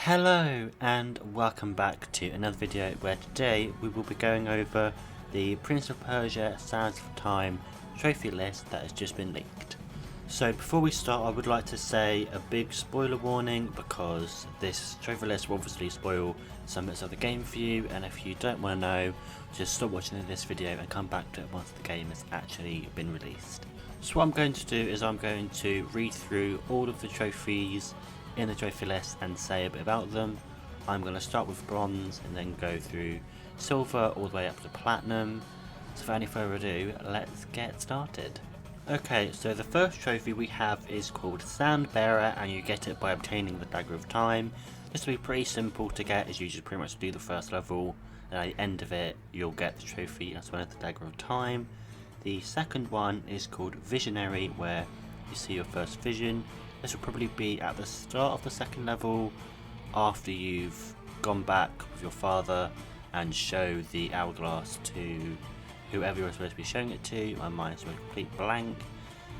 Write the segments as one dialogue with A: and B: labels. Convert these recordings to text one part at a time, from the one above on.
A: Hello and welcome back to another video where today we will be going over the Prince of Persia Sands of Time trophy list that has just been leaked. So before we start, I would like to say a big spoiler warning because this trophy list will obviously spoil some bits of the game for you, and if you don't want to know, just stop watching this video and come back to it once the game has actually been released. So what I'm going to do is I'm going to read through all of the trophies in the trophy list and say a bit about them. I'm going to start with bronze and then go through silver all the way up to platinum. So without any further ado, let's get started. Okay, so the first trophy we have is called Sand Bearer, and you get it by obtaining the Dagger of Time. This will be pretty simple to get, as you just pretty much do the first level, and at the end of it you'll get the trophy as well as the Dagger of Time. The second one is called Visionary, where you see your first vision. This will probably be at the start of the second level after you've gone back with your father and show the hourglass to whoever you're supposed to be showing it to. My mind's a complete blank.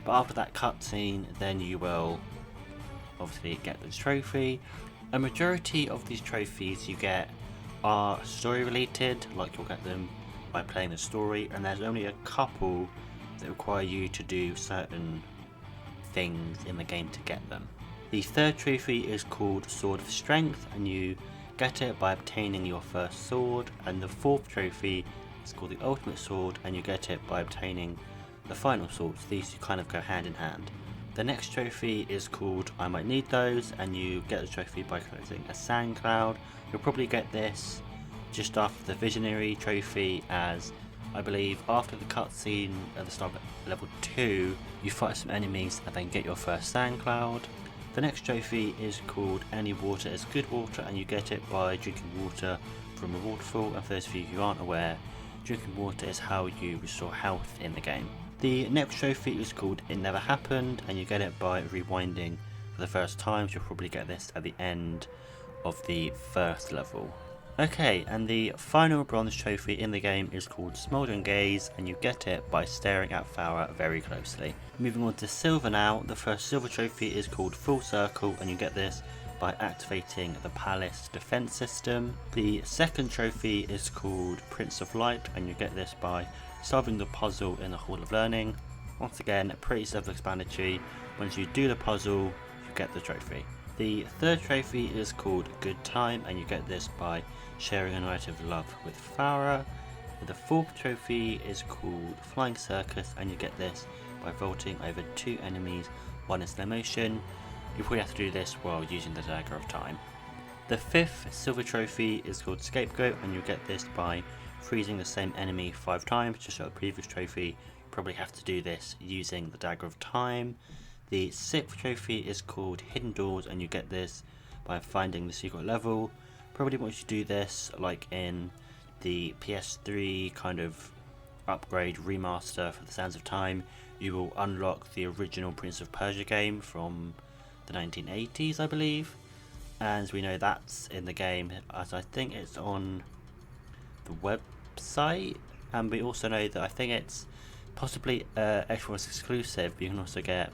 A: But after that cutscene, then you will obviously get the trophy. A majority of these trophies you get are story related, like you'll get them by playing the story, and there's only a couple that require you to do certain things in the game to get them. The third trophy is called Sword of Strength, and you get it by obtaining your first sword. And the fourth trophy is called the Ultimate Sword, and you get it by obtaining the final sword. So these kind of go hand in hand. The next trophy is called I Might Need Those, and you get the trophy by collecting a sand cloud. You'll probably get this just after the Visionary trophy, as I believe after the cutscene at the start of level 2 you fight some enemies and then get your first sand cloud. The next trophy is called Any Water is Good Water, and you get it by drinking water from a waterfall. And for those of you who aren't aware, drinking water is how you restore health in the game. The next trophy is called It Never Happened, and you get it by rewinding for the first time. So you'll probably get this at the end of the first level. Okay, and the final bronze trophy in the game is called Smouldering Gaze, and you get it by staring at Farah very closely. Moving on to silver now, the first silver trophy is called Full Circle, and you get this by activating the Palace defense system. The second trophy is called Prince of Light, and you get this by solving the puzzle in the Hall of Learning. Once again, pretty self-explanatory. Once you do the puzzle, you get the trophy. The third trophy is called Good Time, and you get this by sharing a night of love with Farah. The fourth trophy is called Flying Circus, and you get this by vaulting over 2 enemies, one in slow motion. You probably have to do this while using the Dagger of Time. The fifth silver trophy is called Scapegoat, and you get this by freezing the same enemy 5 times, just like the previous trophy. You probably have to do this using the Dagger of Time. The sixth trophy is called Hidden Doors, and you get this by finding the secret level. Probably once you do this, like in the PS3 kind of upgrade remaster for the Sands of Time, you will unlock the original Prince of Persia game from the 1980s, I believe. And as we know, that's in the game, as I think it's on the website. And we also know that I think it's possibly Xbox exclusive, but you can also get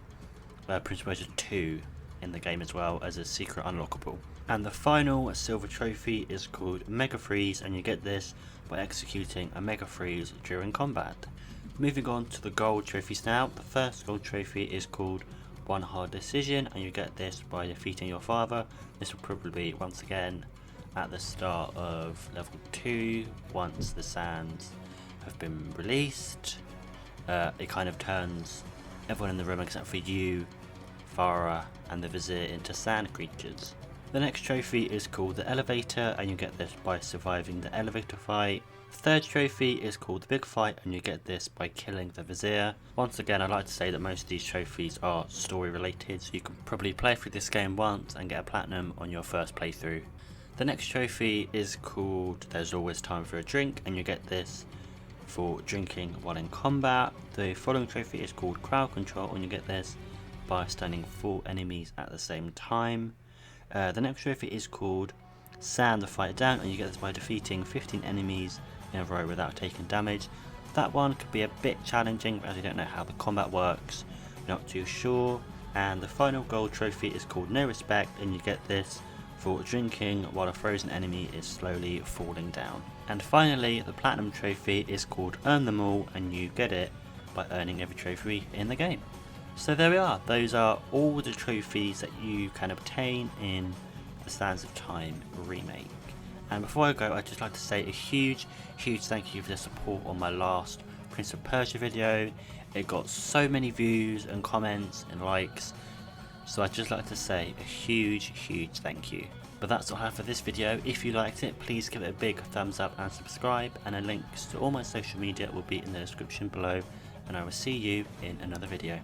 A: Prince of Persia 2 in the game as well as a secret unlockable. And the final silver trophy is called Mega Freeze, and you get this by executing a Mega Freeze during combat. Moving on to the gold trophies now. The first gold trophy is called One Hard Decision, and you get this by defeating your father. This will probably be once again at the start of level 2 once the sands have been released. It kind of turns everyone in the room except for you, Farah and the Vizier into sand creatures. The next trophy is called the Elevator, and you get this by surviving the elevator fight. The third trophy is called the Big Fight, and you get this by killing the Vizier. Once again, I'd like to say that most of these trophies are story related, so you can probably play through this game once and get a platinum on your first playthrough. The next trophy is called There's Always Time for a Drink, and you get this for drinking while in combat. The following trophy is called Crowd Control, and you get this by stunning 4 enemies at the same time. The next trophy is called Sand the Fight Down, and you get this by defeating 15 enemies in a row without taking damage. That one could be a bit challenging as you don't know how the combat works, not too sure. And the final gold trophy is called No Respect, and you get this for drinking while a frozen enemy is slowly falling down. And finally, the platinum trophy is called Earn Them All, and you get it by earning every trophy in the game. So there we are, those are all the trophies that you can obtain in the Sands of Time remake. And before I go, I'd just like to say a huge thank you for the support on my last Prince of Persia video. It got so many views and comments and likes, so I'd just like to say a huge thank you. But that's all I have for this video. If you liked it, please give it a big thumbs up and subscribe, and the links to all my social media will be in the description below, and I will see you in another video.